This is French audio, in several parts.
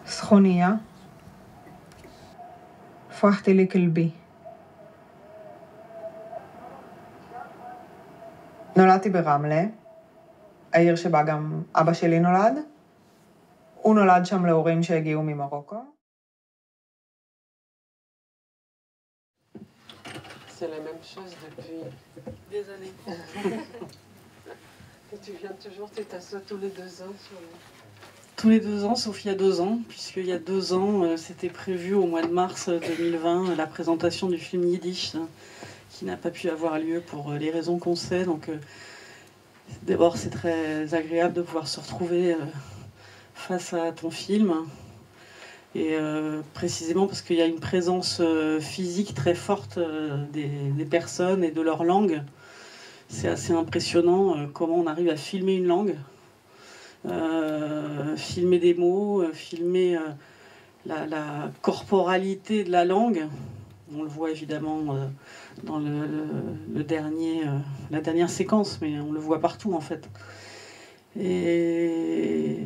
סכוניה, הפכתי לכלבי. נולדתי ברמלה, העיר שבה גם אבא שלי נולד. הוא נולד שם להורים שהגיעו ממרוקו. C'est la même chose depuis des années. Et tu viens toujours, tu t'assois tous les 2 ans sur le... Tous les 2 ans, sauf il y a 2 ans, puisqu'il y a 2 ans, c'était prévu au mois de mars 2020, la présentation du film Yiddish, qui n'a pas pu avoir lieu pour les raisons qu'on sait. Donc d'abord, c'est très agréable de pouvoir se retrouver face à ton film. Et précisément parce qu'il y a une présence physique très forte des personnes et de leur langue. C'est assez impressionnant comment on arrive à filmer une langue, filmer des mots, filmer la corporalité de la langue. On le voit évidemment dans la dernière séquence, mais on le voit partout en fait. Et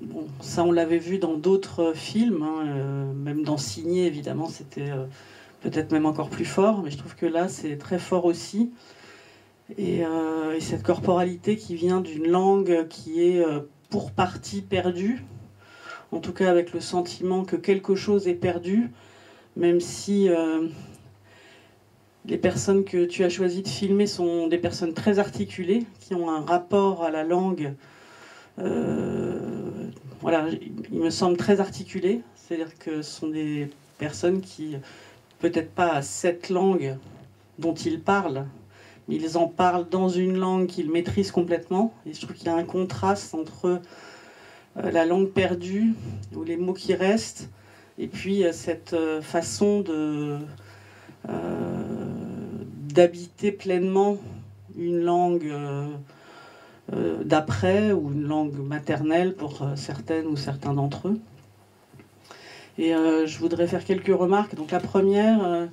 bon, ça on l'avait vu dans d'autres films, hein, même dans Signé évidemment, c'était peut-être même encore plus fort, mais je trouve que là c'est très fort aussi. Et cette corporalité qui vient d'une langue qui est pour partie perdue, en tout cas avec le sentiment que quelque chose est perdu, même si les personnes que tu as choisi de filmer sont des personnes très articulées, qui ont un rapport à la langue, voilà, il me semble très articulé, c'est-à-dire que ce sont des personnes qui, peut-être pas cette langue dont ils parlent, mais ils en parlent dans une langue qu'ils maîtrisent complètement. Et je trouve qu'il y a un contraste entre la langue perdue, ou les mots qui restent, et puis cette façon d'habiter pleinement une langue d'après, ou une langue maternelle pour certaines ou certains d'entre eux. Et je voudrais faire quelques remarques. Donc la première...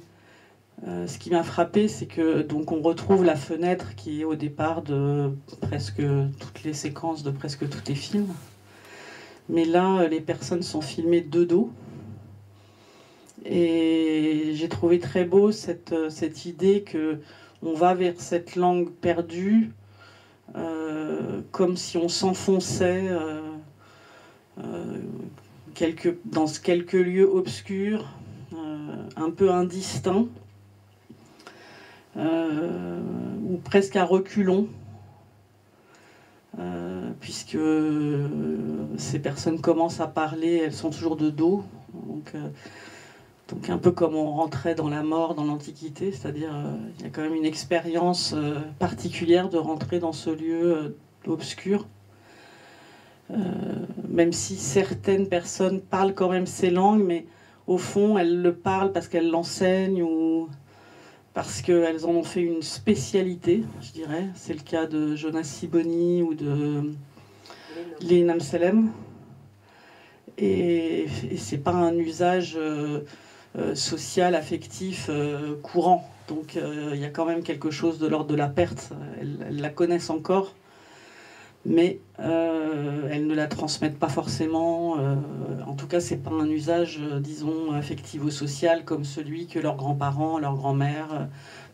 ce qui m'a frappé, c'est que donc on retrouve la fenêtre qui est au départ de presque toutes les séquences de presque tous les films. Mais là, les personnes sont filmées de dos. Et j'ai trouvé très beau cette idée qu'on va vers cette langue perdue, comme si on s'enfonçait dans quelques lieux obscurs, un peu indistincts. Ou presque à reculons, puisque ces personnes commencent à parler, elles sont toujours de dos, donc un peu comme on rentrait dans la mort dans l'Antiquité, c'est-à-dire il y a quand même une expérience particulière de rentrer dans ce lieu obscur, même si certaines personnes parlent quand même ces langues, mais au fond elles le parlent parce qu'elles l'enseignent ou parce qu'elles en ont fait une spécialité, je dirais. C'est le cas de Jonas Sibony ou de Lina Mselem. Et c'est pas un usage social, affectif, courant. Donc il y a quand même quelque chose de l'ordre de la perte. Elles la connaissent encore, mais elles ne la transmettent pas forcément. En tout cas, c'est pas un usage, disons, affectivo-social comme celui que leurs grands-parents, leurs grands-mères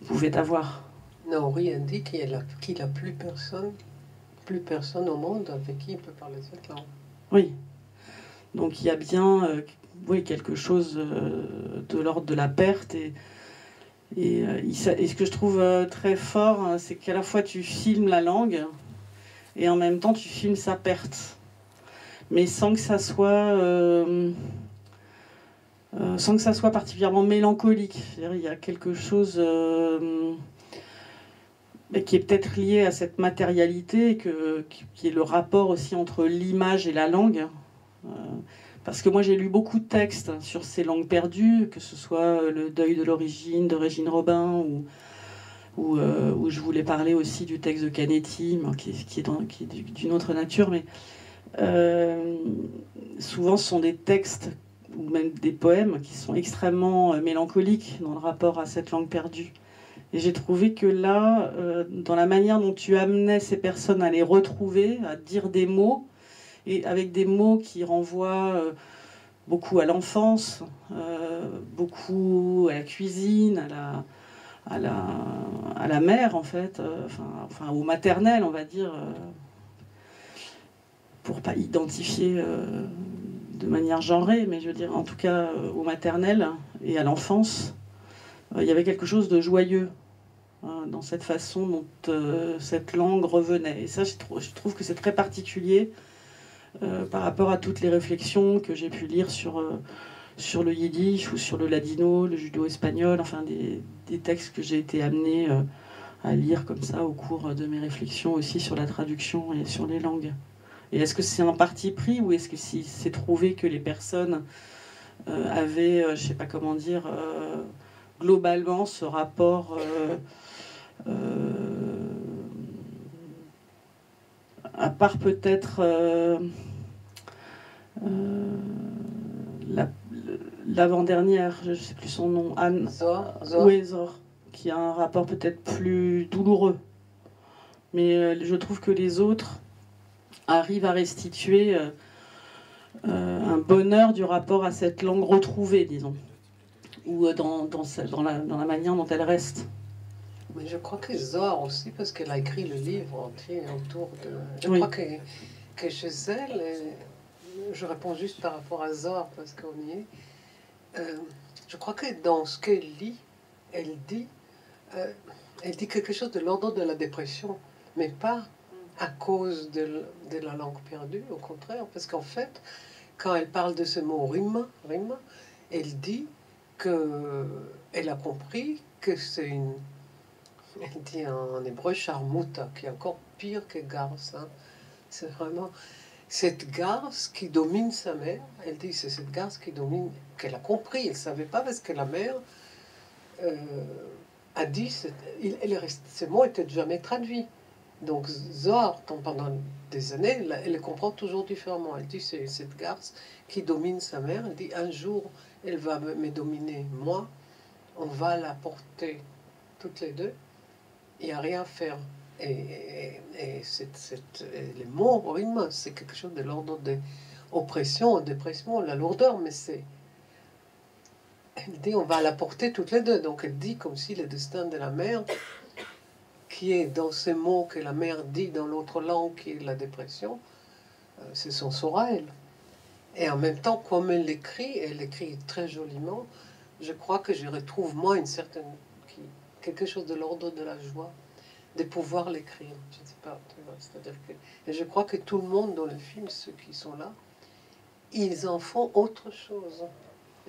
pouvaient avoir. Non, rien dit qu'il n'a plus personne au monde avec qui il peut parler cette langue. Oui. Donc il y a bien oui, quelque chose de l'ordre de la perte. Et ce que je trouve très fort, c'est qu'à la fois tu filmes la langue, et en même temps tu filmes sa perte, mais sans que ça soit particulièrement mélancolique. C'est-à-dire, il y a quelque chose qui est peut-être lié à cette matérialité, qui est le rapport aussi entre l'image et la langue. Parce que moi j'ai lu beaucoup de textes sur ces langues perdues, que ce soit Le deuil de l'origine de Régine Robin, où je voulais parler aussi du texte de Canetti, qui est d'une autre nature, mais souvent ce sont des textes ou même des poèmes qui sont extrêmement mélancoliques dans le rapport à cette langue perdue. Et j'ai trouvé que là, dans la manière dont tu amenais ces personnes à les retrouver, à dire des mots, et avec des mots qui renvoient beaucoup à l'enfance, beaucoup à la cuisine, à la mère en fait, enfin au maternel on va dire, pour pas identifier de manière genrée, mais je veux dire en tout cas au maternel et à l'enfance. Il y avait quelque chose de joyeux dans cette façon dont cette langue revenait. Et ça, je trouve que c'est très particulier par rapport à toutes les réflexions que j'ai pu lire sur le yiddish ou sur le ladino, le judo-espagnol, enfin des textes que j'ai été amenée à lire comme ça au cours de mes réflexions aussi sur la traduction et sur les langues. Et est-ce que c'est un parti pris ou est-ce que si c'est trouvé que les personnes avaient, je sais pas comment dire, globalement ce rapport à part peut-être l'avant-dernière, je ne sais plus son nom, Anne Zor. Oui, Zor, qui a un rapport peut-être plus douloureux. Mais je trouve que les autres arrivent à restituer un bonheur du rapport à cette langue retrouvée, disons, ou dans la manière dont elle reste. Mais je crois que Zor aussi, parce qu'elle a écrit le livre entier autour de... Je Oui. crois que chez elle, je réponds juste par rapport à Zor, parce qu'on y est, je crois que dans ce qu'elle lit, elle dit quelque chose de l'ordre de la dépression, mais pas à cause de la langue perdue, au contraire, parce qu'en fait, quand elle parle de ce mot rima, elle dit qu'elle a compris que c'est une... Elle dit en hébreu charmouta, qui est encore pire que garce. Hein. C'est vraiment cette garce qui domine sa mère. Elle dit c'est cette garce qui domine, qu'elle a compris. Elle ne savait pas parce que la mère a dit, ces mots n'étaient jamais traduits. Donc Zohar, pendant des années, elle les comprend toujours différemment. Elle dit c'est cette garce qui domine sa mère. Elle dit un jour, elle va me dominer moi. On va la porter toutes les deux. Il n'y a rien à faire. Et les mots, rima, c'est quelque chose de l'ordre de oppression, dépression, la lourdeur, mais c'est... Elle dit, on va la porter toutes les deux. Donc elle dit comme si le destin de la mère, qui est dans ces mots que la mère dit dans l'autre langue, qui est la dépression, c'est son sort à elle. Et en même temps, comme elle écrit très joliment, je crois que je retrouve, moi, une certaine... quelque chose de l'ordre de la joie, de pouvoir l'écrire. Je ne sais pas, c'est-à-dire que... Et je crois que tout le monde dans le film, ceux qui sont là, ils en font autre chose.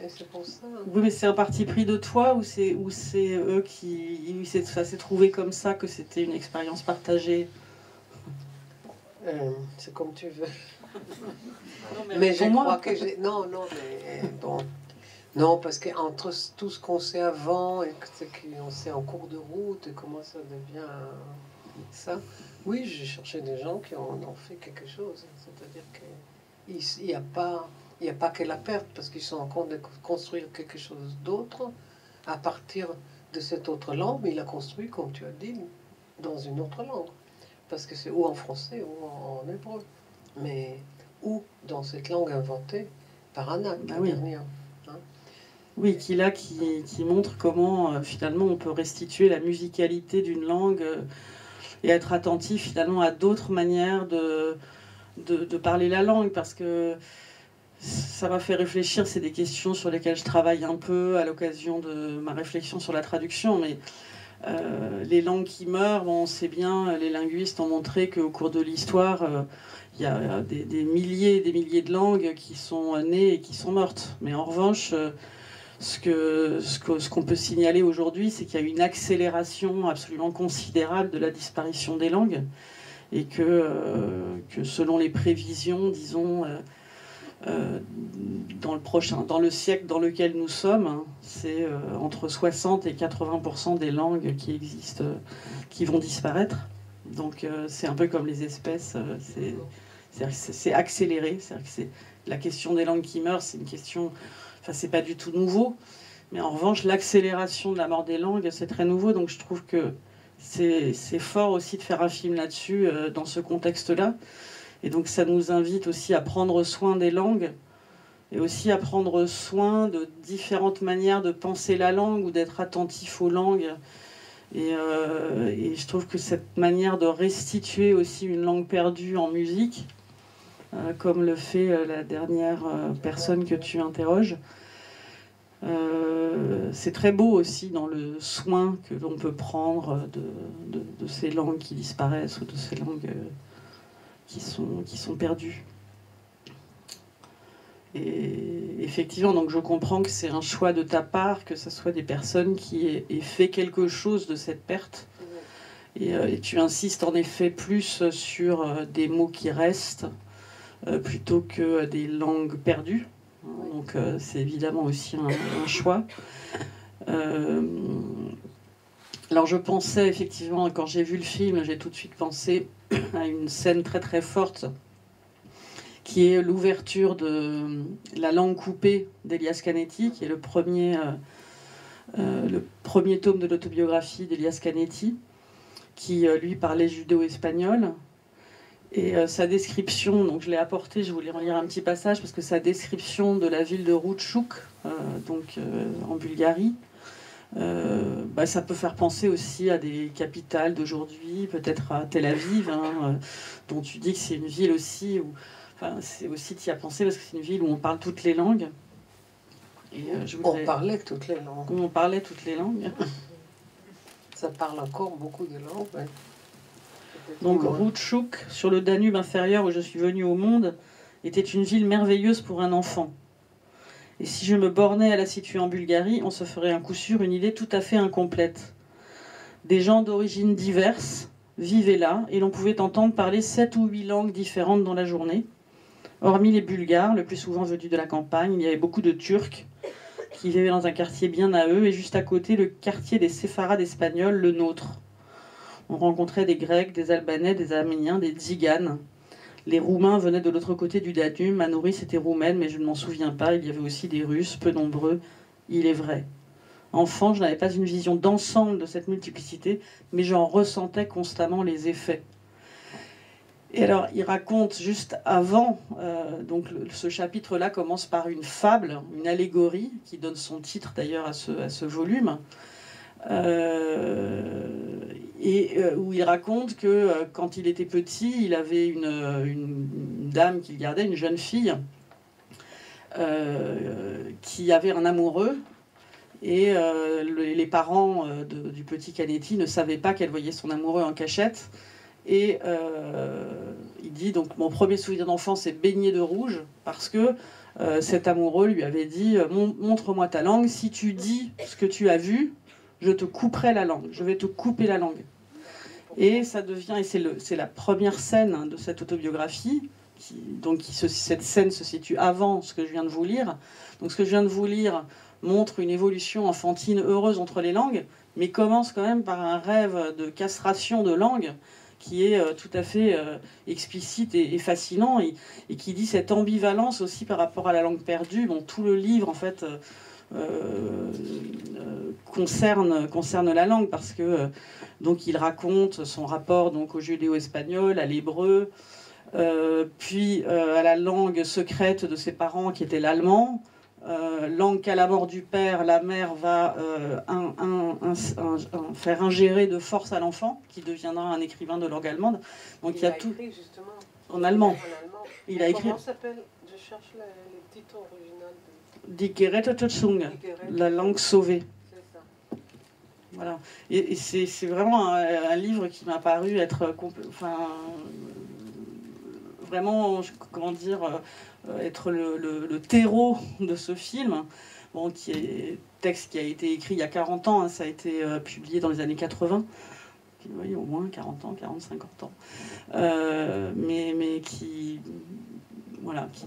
Et c'est pour ça... Oui, mais c'est un parti pris de toi ou c'est eux qui... Ça s'est trouvé comme ça, que c'était une expérience partagée? C'est comme tu veux. Non, mais je crois que j'ai... Non, mais bon... Non, parce qu'entre tout ce qu'on sait avant et ce qu'on sait en cours de route et comment ça devient ça, oui, j'ai cherché des gens qui en ont fait quelque chose. C'est-à-dire qu'il n'y a pas que la perte, parce qu'ils sont en train de construire quelque chose d'autre à partir de cette autre langue, mais il a construit, comme tu as dit, dans une autre langue. Parce que c'est ou en français ou en hébreu. Mais ou dans cette langue inventée par Anna, la dernière. Oui, qui montre comment finalement on peut restituer la musicalité d'une langue et être attentif finalement à d'autres manières de parler la langue, parce que ça m'a fait réfléchir. C'est des questions sur lesquelles je travaille un peu à l'occasion de ma réflexion sur la traduction, mais les langues qui meurent, bon, on sait bien, les linguistes ont montré qu'au cours de l'histoire, il y a des milliers et des milliers de langues qui sont nées et qui sont mortes. Mais en revanche... Ce qu'on peut signaler aujourd'hui, c'est qu'il y a une accélération absolument considérable de la disparition des langues, et que selon les prévisions, disons, dans le siècle dans lequel nous sommes, hein, c'est entre 60 et 80% des langues qui existent qui vont disparaître. Donc c'est un peu comme les espèces, c'est accéléré. La question des langues qui meurent, c'est une question... Enfin, c'est pas du tout nouveau, mais en revanche, l'accélération de la mort des langues, c'est très nouveau. Donc je trouve que c'est fort aussi de faire un film là-dessus, dans ce contexte-là. Et donc ça nous invite aussi à prendre soin des langues et aussi à prendre soin de différentes manières de penser la langue ou d'être attentif aux langues. Et je trouve que cette manière de restituer aussi une langue perdue en musique, comme le fait la dernière personne que tu interroges, c'est très beau aussi dans le soin que l'on peut prendre de ces langues qui disparaissent ou de ces langues qui sont perdues. Et effectivement, donc je comprends que c'est un choix de ta part, que ce soit des personnes qui aient fait quelque chose de cette perte. Et tu insistes en effet plus sur des mots qui restent plutôt que des langues perdues. Donc c'est évidemment aussi un choix. Alors je pensais effectivement, quand j'ai vu le film, j'ai tout de suite pensé à une scène très très forte qui est l'ouverture de La langue coupée d'Elias Canetti, qui est le premier tome de l'autobiographie d'Elias Canetti, qui lui parlait judéo-espagnol. Et sa description, donc je l'ai apporté, je voulais relire un petit passage, parce que sa description de la ville de Routchouk, en Bulgarie, ça peut faire penser aussi à des capitales d'aujourd'hui, peut-être à Tel Aviv, dont tu dis que c'est une ville aussi où... Enfin, c'est aussi t'y as pensé parce que c'est une ville où on parle toutes les langues. Et, on parlait toutes les langues. On parlait toutes les langues. Ça parle encore beaucoup de langues. Ouais. Donc Routchouk, sur le Danube inférieur où je suis venue au monde, était une ville merveilleuse pour un enfant. Et si je me bornais à la situer en Bulgarie, on se ferait un coup sûr une idée tout à fait incomplète. Des gens d'origines diverses vivaient là et l'on pouvait entendre parler 7 ou 8 langues différentes dans la journée. Hormis les Bulgares, le plus souvent venus de la campagne, il y avait beaucoup de Turcs qui vivaient dans un quartier bien à eux, et juste à côté, le quartier des séfarades espagnols, le nôtre. On rencontrait des Grecs, des Albanais, des Arméniens, des Tziganes. Les Roumains venaient de l'autre côté du Danube, ma nourrice était roumaine, mais je ne m'en souviens pas. Il y avait aussi des Russes, peu nombreux, il est vrai. Enfant, je n'avais pas une vision d'ensemble de cette multiplicité, mais j'en ressentais constamment les effets. Et alors, il raconte juste avant, ce chapitre-là commence par une fable, une allégorie, qui donne son titre d'ailleurs à ce volume, où il raconte que quand il était petit, il avait une dame qu'il gardait, une jeune fille, qui avait un amoureux, et les parents du petit Canetti ne savaient pas qu'elle voyait son amoureux en cachette. Et il dit, donc mon premier souvenir d'enfance est baigné de rouge, parce que cet amoureux lui avait dit, montre-moi ta langue, si tu dis ce que tu as vu, je te couperai la langue, je vais te couper la langue. Et ça devient, et c'est la première scène de cette autobiographie, cette scène se situe avant ce que je viens de vous lire. Donc ce que je viens de vous lire montre une évolution enfantine heureuse entre les langues, mais commence quand même par un rêve de castration de langue, qui est tout à fait explicite et fascinant, et qui dit cette ambivalence aussi par rapport à la langue perdue. Bon, tout le livre, en fait, concerne la langue, parce que donc il raconte son rapport donc au judéo-espagnol, à l'hébreu, puis à la langue secrète de ses parents, qui était l'allemand. Langue qu'à la mort du père, la mère va faire ingérer de force à l'enfant, qui deviendra un écrivain de langue allemande. Donc il y a tout justement en allemand. Il a écrit. Comment s'appelle? Je cherche les titres originaux. Die gerettete Zunge, la langue sauvée. C'est ça. Voilà. Et c'est vraiment un livre qui m'a paru être vraiment, comment dire, être le terreau de ce film, bon, texte qui a été écrit il y a 40 ans, hein, ça a été publié dans les années 80, oui, au moins 40 ans, 40-50 ans, mais qui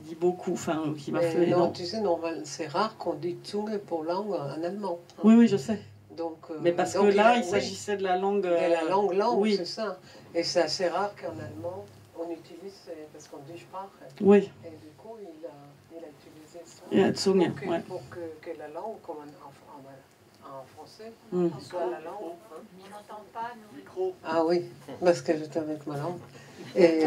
dit beaucoup, qui m'a fait... Non, tu sais, c'est rare qu'on dise Zunge pour langue en allemand. Hein. Oui, je sais. Donc, mais parce que là, il s'agissait de la langue... De la langue, oui. C'est ça. Et c'est assez rare qu'en allemand, on utilise, parce qu'on dit Sprache. Oui. Et du coup, il a utilisé ça. Il a Zunge, pour que la langue, comme en français, soit la langue. Hein. On n'entend pas, nous. Micro. Ah oui, parce que j'étais avec ma langue. Et...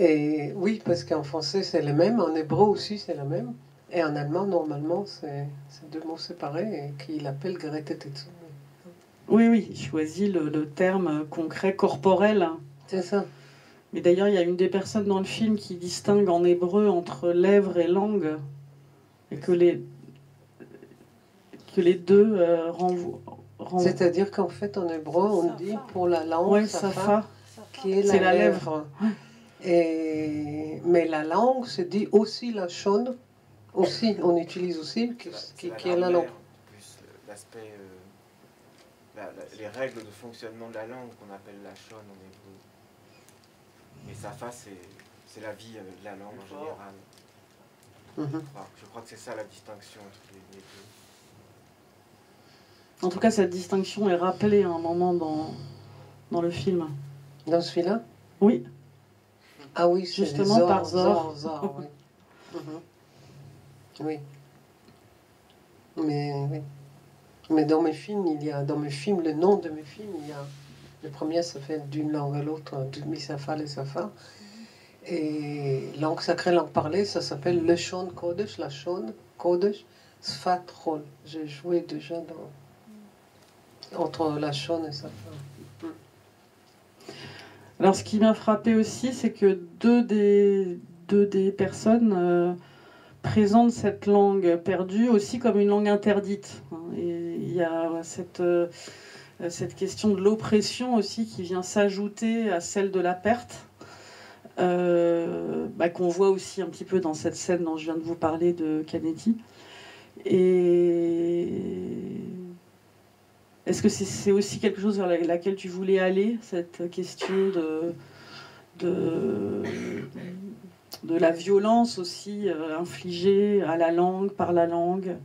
Et oui, parce qu'en français, c'est les mêmes. En hébreu aussi, c'est la même. Et en allemand, normalement, c'est deux mots séparés et qu'il appelle Gerätetetsummi. Oui, oui, il choisit le terme concret corporel. C'est ça. Mais d'ailleurs, il y a une des personnes dans le film qui distingue en hébreu entre lèvres et langue, et que les deux renvoient. C'est-à-dire qu'en fait, en hébreu, on dit pour la langue, Ouais, safa, qui est c'est la la lèvre. Mais la langue se dit aussi la chaude. Aussi, on utilise aussi qui est la langue. Plus l'aspect, les règles de fonctionnement de la langue qu'on appelle la shon en hébreu. Et safa, c'est la vie de la langue en général. Je crois que c'est ça la distinction entre les deux. En tout cas, cette distinction est rappelée à un moment dans le film. Dans celui-là? Oui. Ah oui, c'est justement par Zohar. Oui. Oui. Mais dans mes films, le nom de mes films, il y a le premier s'appelle d'une langue à l'autre, Misafa les Safa. Et langue sacrée, langue parlée, ça s'appelle le Shon Kodesh, la Shon Kodesh, Sfat Chol. J'ai joué déjà entre la Shon et Safa. Alors, ce qui m'a frappé aussi, c'est que deux des personnes présentent cette langue perdue aussi comme une langue interdite. Et il y a cette question de l'oppression aussi qui vient s'ajouter à celle de la perte, qu'on voit aussi un petit peu dans cette scène dont je viens de vous parler de Canetti. Et est-ce que c'est aussi quelque chose vers laquelle tu voulais aller, cette question de la violence aussi infligée à la langue, par la langue,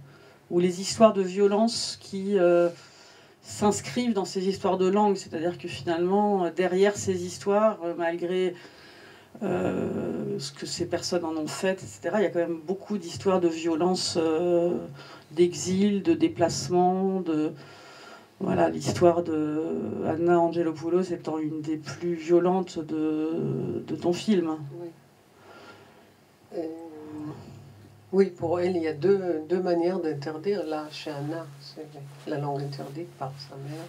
ou les histoires de violence qui s'inscrivent dans ces histoires de langue, c'est-à-dire que finalement, derrière ces histoires, malgré ce que ces personnes en ont fait, etc., il y a quand même beaucoup d'histoires de violence, d'exil, de déplacement, Voilà, l'histoire de Anna Angelopoulos étant une des plus violentes de ton film. Oui. Oui, pour elle, il y a deux manières d'interdire. Là, chez Anna, c'est la langue interdite par sa mère,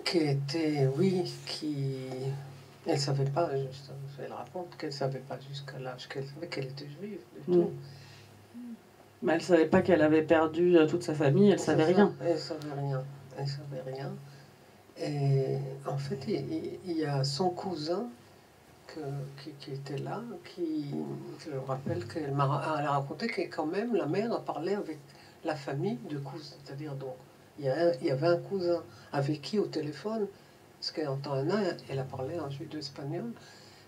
qui était, elle ne savait pas, elle raconte qu'elle ne savait pas jusqu'à l'âge qu'elle savait qu'elle était juive. Du tout. Mais elle ne savait pas qu'elle avait perdu toute sa famille, elle ne savait rien. Elle ne savait rien. Et en fait, il y a son cousin qui était là, je me rappelle qu'elle m'a raconté que quand même la mère a parlé avec la famille de cousins. C'est-à-dire, donc, il y avait un cousin avec qui au téléphone, parce qu'en temps Anna, elle a parlé en judo-espagnol,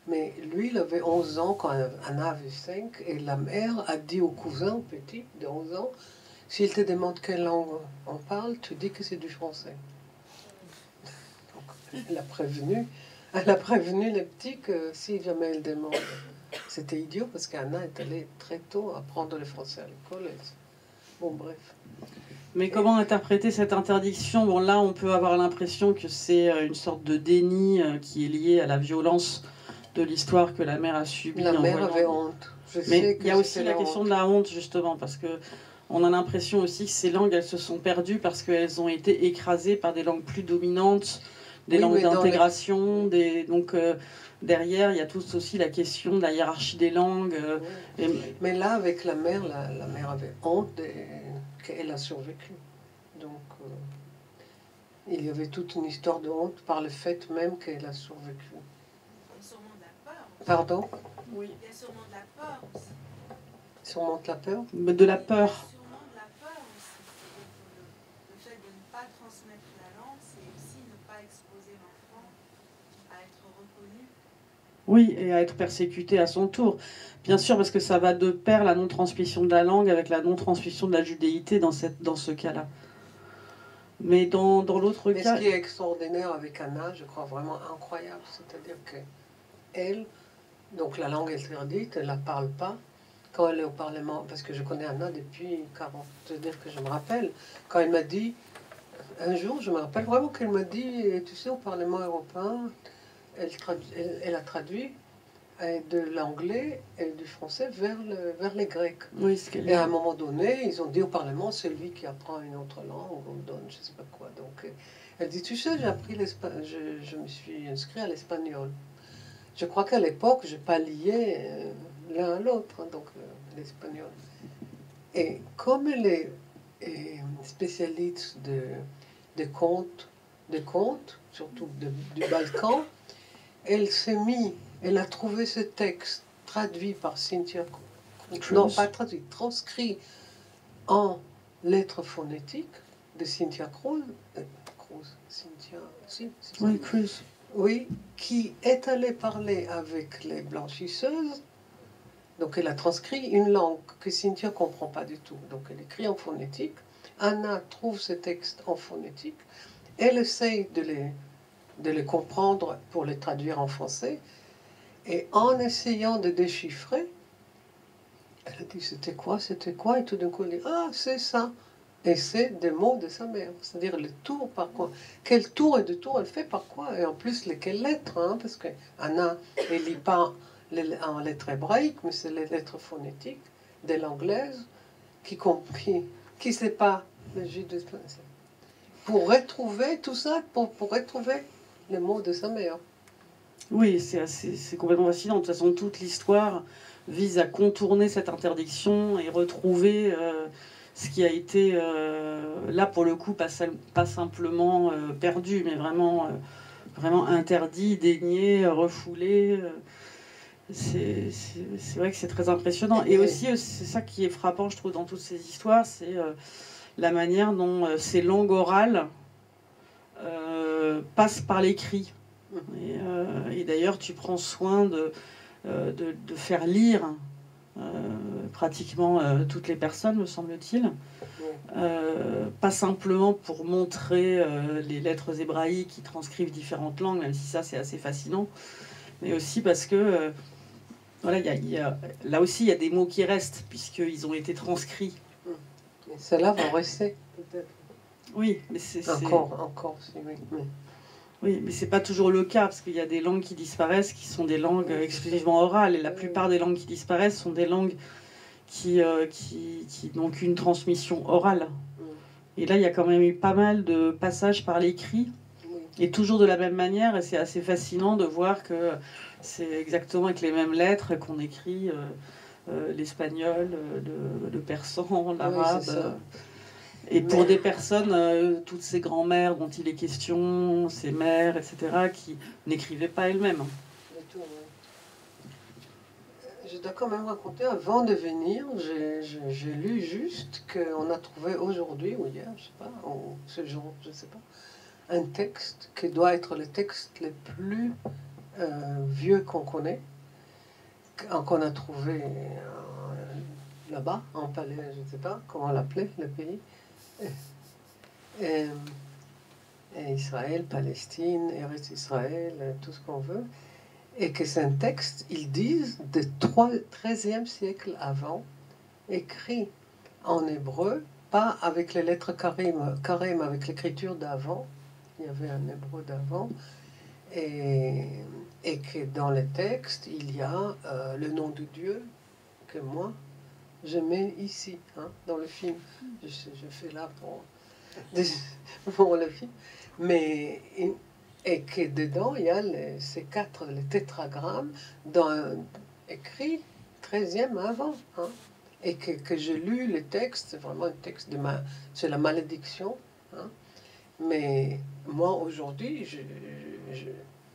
mais lui, il avait 11 ans quand Anna avait 5, et la mère a dit au cousin petit de 11 ans, s'il te demande quelle langue on parle, tu dis que c'est du français. Donc, elle a prévenu les petits que si jamais elle demande. C'était idiot parce qu'Anna est allée très tôt apprendre le français à l'école. Bon, bref. Mais comment interpréter cette interdiction? Bon, là, on peut avoir l'impression que c'est une sorte de déni qui est lié à la violence de l'histoire que la mère a subie. La mère avait honte. Mais il y a aussi la question de la honte, justement, parce que on a l'impression aussi que ces langues, elles se sont perdues parce qu'elles ont été écrasées par des langues plus dominantes, des langues d'intégration, donc derrière, il y a tout aussi la question de la hiérarchie des langues. Mais là, avec la mère avait honte qu'elle a survécu. Donc, il y avait toute une histoire de honte par le fait même qu'elle a survécu. Il y a sûrement de la peur. Pardon? Oui. Il y a sûrement de la peur aussi. Sûrement de la peur? De la peur. Sûrement de la peur aussi. Le fait de ne pas transmettre la langue, c'est aussi ne pas exposer l'enfant à être reconnu. Oui, et à être persécuté à son tour. Bien sûr, parce que ça va de pair la non-transmission de la langue avec la non-transmission de la judéité dans ce cas-là. Mais dans l'autre cas... Mais ce qui est extraordinaire avec Anna, je crois vraiment incroyable, c'est-à-dire qu'elle, donc la langue interdite, elle ne la parle pas. Quand elle est au Parlement, parce que je connais Anna depuis 40, c'est-à-dire que je me rappelle, quand elle m'a dit, un jour, je me rappelle vraiment qu'elle m'a dit, tu sais, au Parlement européen, elle a traduit de l'anglais et du français vers les grecs. Oui, ce qu'elle Et à un moment donné, ils ont dit au Parlement, c'est lui qui apprend une autre langue, on donne je ne sais pas quoi. Donc, elle dit, tu sais, j'ai appris l'espagnol, je me suis inscrit à l'espagnol. Je crois qu'à l'époque, je palliais l'un à l'autre, hein, donc l'espagnol. Et comme elle est spécialiste de contes, surtout du Balkan, elle a trouvé ce texte traduit par Cynthia Cruz, non pas traduit, transcrit en lettres phonétiques de Cynthia Cruz, Oui, Cruz. Oui, qui est allée parler avec les blanchisseuses. Donc elle a transcrit une langue que Cynthia ne comprend pas du tout. Donc elle écrit en phonétique. Anna trouve ce texte en phonétique. Elle essaye de les comprendre pour les traduire en français. Et en essayant de déchiffrer, elle a dit c'était quoi, et tout d'un coup elle dit ah c'est ça. Et c'est des mots de sa mère, c'est-à-dire le tour par quoi. Quel tour et de tour elle fait par quoi. Et en plus, lesquelles lettres, hein, parce que Anna, elle lit pas en lettres hébraïques, mais c'est les lettres phonétiques de l'anglaise qui sait pas le juif pour retrouver tout ça, pour retrouver les mots de sa mère. Oui, c'est complètement fascinant. De toute façon, toute l'histoire vise à contourner cette interdiction et retrouver ce qui a été, là pour le coup, pas simplement perdu, mais vraiment, vraiment interdit, dénié, refoulé. C'est vrai que c'est très impressionnant. Et aussi, c'est ça qui est frappant, je trouve, dans toutes ces histoires, c'est la manière dont ces langues orales passent par l'écrit. Et d'ailleurs, tu prends soin de faire lire pratiquement toutes les personnes, me semble-t-il. Pas simplement pour montrer les lettres hébraïques qui transcrivent différentes langues, même si ça, c'est assez fascinant, mais aussi parce que voilà, là aussi, il y a des mots qui restent, puisqu'ils ont été transcrits. Et ceux-là vont rester, peut-être. Oui, mais c'est... Encore, oui. Oui, mais c'est pas toujours le cas, parce qu'il y a des langues qui disparaissent, qui sont des langues exclusivement orales, et la plupart des langues qui disparaissent sont des langues qui n'ont qu'une transmission orale. Et là, il y a quand même eu pas mal de passages par l'écrit, et toujours de la même manière, et c'est assez fascinant de voir que c'est exactement avec les mêmes lettres qu'on écrit l'espagnol, le persan, l'arabe... Et pour des personnes, toutes ces grands-mères dont il est question, ces mères, etc., qui n'écrivaient pas elles-mêmes. Je dois quand même raconter, avant de venir, j'ai lu juste qu'on a trouvé aujourd'hui, ou hier, je sais pas, ou ce jour, je sais pas, un texte qui doit être le texte le plus vieux qu'on connaît, qu'on a trouvé là-bas, en palais, je ne sais pas comment l'appeler, le pays. Et Israël, Palestine, Eretz Israël, tout ce qu'on veut, et que c'est un texte, ils disent, de 13e siècle avant, écrit en hébreu, pas avec les lettres carrées, mais avec l'écriture d'avant. Il y avait un hébreu d'avant, et que dans le texte, il y a le nom de Dieu que moi, je mets ici, hein, dans le film. Je fais là pour le film. Mais, et que dedans, il y a ces quatre, les tétragrammes, écrits 13e avant. Hein, et que j'ai lu le texte, c'est vraiment un texte c'est la malédiction. Hein, mais moi, aujourd'hui,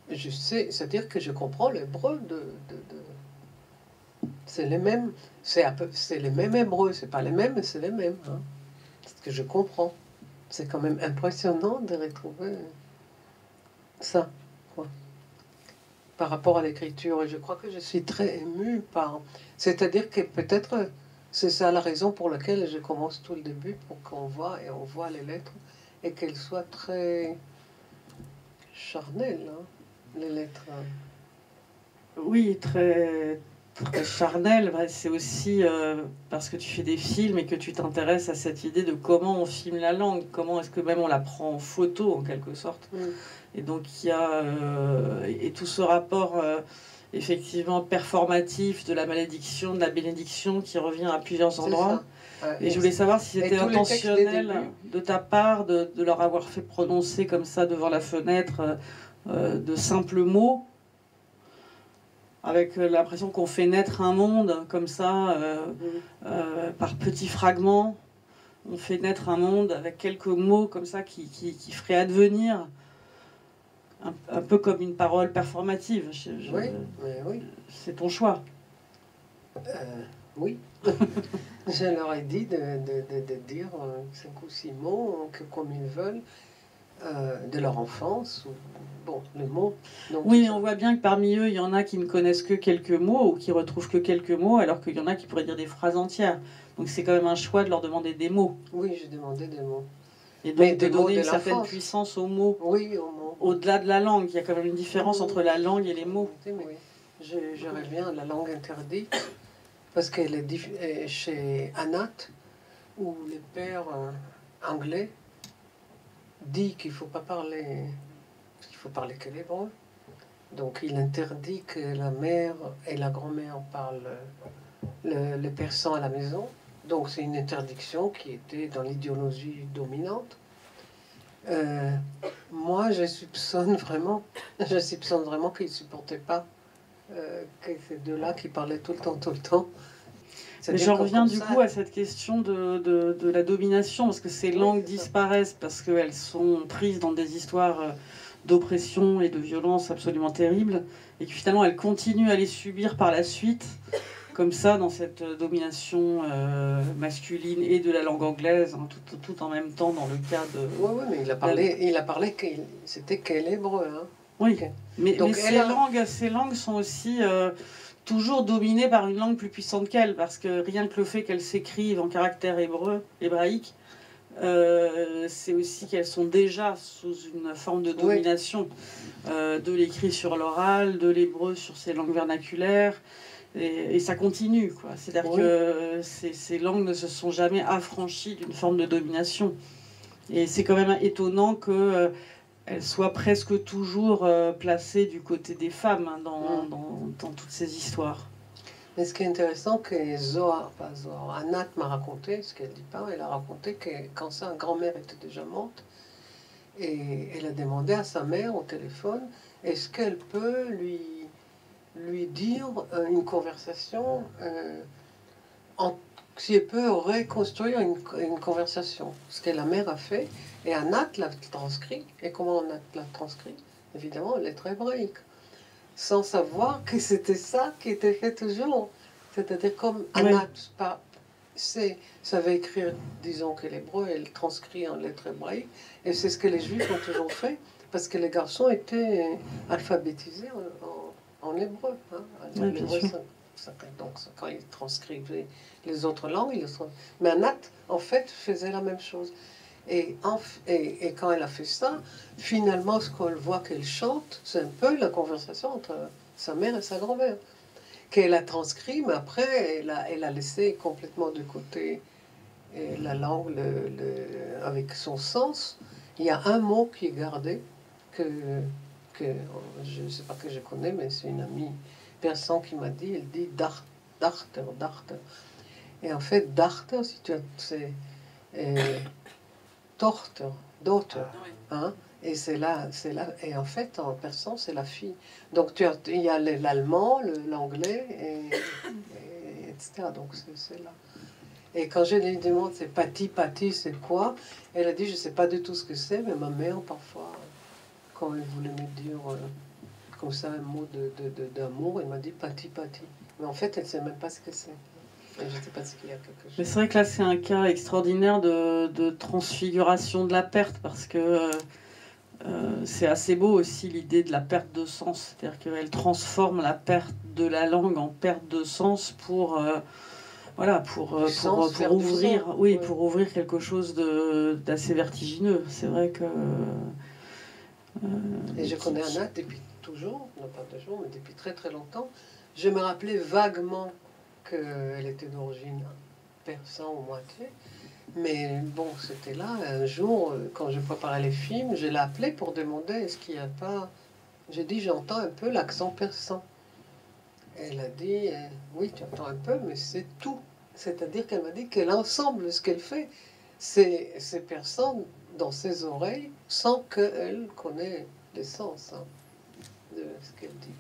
je sais, c'est-à-dire que je comprends l'hébreu c'est les mêmes, c'est les mêmes hébreux, c'est pas les mêmes, mais c'est les mêmes. Hein. C'est ce que je comprends. C'est quand même impressionnant de retrouver ça, quoi. Par rapport à l'écriture. Et je crois que je suis très émue par... C'est-à-dire que peut-être c'est ça la raison pour laquelle je commence tout le début, pour qu'on voit les lettres, et qu'elles soient très charnelles, hein, les lettres. Oui, très, très charnel, c'est aussi parce que tu fais des films et que tu t'intéresses à cette idée de comment on filme la langue, comment est-ce que même on la prend en photo en quelque sorte. Et donc il y a et tout ce rapport effectivement performatif de la malédiction, de la bénédiction qui revient à plusieurs endroits. Et je voulais savoir si c'était intentionnel de ta part de leur avoir fait prononcer comme ça devant la fenêtre de simples mots, avec l'impression qu'on fait naître un monde comme ça, par petits fragments. On fait naître un monde avec quelques mots comme ça qui feraient advenir, un peu comme une parole performative. Oui, mais oui. C'est ton choix. Oui. Je leur ai dit de dire 5 ou 6 mots comme ils veulent de leur enfance. Bon, les mots. Donc, oui, on voit bien que parmi eux, il y en a qui ne connaissent que quelques mots ou qui retrouvent que quelques mots, alors qu'il y en a qui pourraient dire des phrases entières. Donc c'est quand même un choix de leur demander des mots. Oui, j'ai demandé des mots. Et donc de donner une certaine puissance aux mots. Oui, aux mots. Au-delà de la langue, il y a quand même une différence entre la langue et les mots. Oui, je reviens à la langue interdite, parce qu'elle est chez Anat, où le père anglais dit qu'il ne faut pas parler, qu'il faut parler que l'hébreu. Donc il interdit que la mère et la grand-mère parlent le persan à la maison. Donc c'est une interdiction qui était dans l'idéologie dominante. Moi, je soupçonne vraiment qu'ils ne supportaient pas que ces deux-là qui parlaient tout le temps. J'en reviens du coup à cette question de la domination, parce que ces langues disparaissent parce qu'elles sont prises dans des histoires d'oppression et de violence absolument terribles, et que finalement elles continuent à les subir par la suite, comme ça, dans cette domination masculine et de la langue anglaise, hein, tout en même temps dans le cas de... Oui, mais il a parlé que c'était qu'elle hébreu. Hein. Oui, okay. mais ces langues sont aussi toujours dominées par une langue plus puissante qu'elles, parce que rien que le fait qu'elles s'écrivent en caractère hébraïque, c'est aussi qu'elles sont déjà sous une forme de domination, de l'écrit sur l'oral, de l'hébreu sur ces langues vernaculaires, et ça continue, quoi. C'est-à-dire que ces langues ne se sont jamais affranchies d'une forme de domination. Et c'est quand même étonnant que elle soit presque toujours placée du côté des femmes, hein, dans toutes ces histoires. Mais ce qui est intéressant, que Anat m'a raconté, ce qu'elle dit pas, elle a raconté que quand sa grand-mère était déjà morte, et elle a demandé à sa mère au téléphone, est-ce qu'elle peut lui dire une conversation, si elle peut reconstruire une conversation. Ce que la mère a fait, et Anat l'a transcrit. Et comment Anat l'a transcrit? Évidemment, lettre hébraïque. Sans savoir que c'était ça qui était fait toujours. C'est-à-dire comme Anat savait écrire, disons que l'hébreu, elle transcrit en lettre hébraïque. Et c'est ce que les juifs ont toujours fait, parce que les garçons étaient alphabétisés en hébreu. Hein. Donc quand ils transcrivaient les autres langues, mais Anat, en fait, faisait la même chose. Et quand elle a fait ça, finalement, ce qu'on voit qu'elle chante, c'est un peu la conversation entre sa mère et sa grand-mère, qu'elle a transcrit, mais après, elle a laissé complètement de côté la langue avec son sens. Il y a un mot qui est gardé, que je ne sais pas que je connais, mais c'est une amie persan qui m'a dit, elle dit dachter. Et en fait, dachter, si tu as, c'est tochter, daughter, hein, et c'est là, et en fait, en persan, c'est la fille. Donc il y a l'allemand, l'anglais, etc. Donc c'est là. Et quand je lui demande, c'est pati, c'est quoi? Elle a dit, je ne sais pas du tout ce que c'est, mais ma mère, parfois, quand elle voulait me dire comme ça un mot d'amour, elle m'a dit pati. Mais en fait, elle ne sait même pas ce que c'est. Et je ne sais pas s'il y a quelque chose. Mais c'est vrai que là, c'est un cas extraordinaire de transfiguration de la perte, parce que c'est assez beau aussi l'idée de la perte de sens. C'est-à-dire qu'elle transforme la perte de la langue en perte de sens pour ouvrir, pour ouvrir quelque chose d'assez vertigineux. C'est vrai que... et je connais Anat depuis toujours, non pas toujours, mais depuis très très longtemps. Je me rappelais vaguement qu'elle était d'origine persan ou moitié. Mais bon, c'était là, un jour, quand je préparais les films, je l'ai appelée pour demander est-ce qu'il n'y a pas... J'ai dit, j'entends un peu l'accent persan. Elle a dit, oui, tu entends un peu, mais c'est tout. C'est-à-dire qu'elle m'a dit que l'ensemble de ce qu'elle fait, c'est persan dans ses oreilles, sans qu'elle connaisse l'essence de ce qu'elle dit.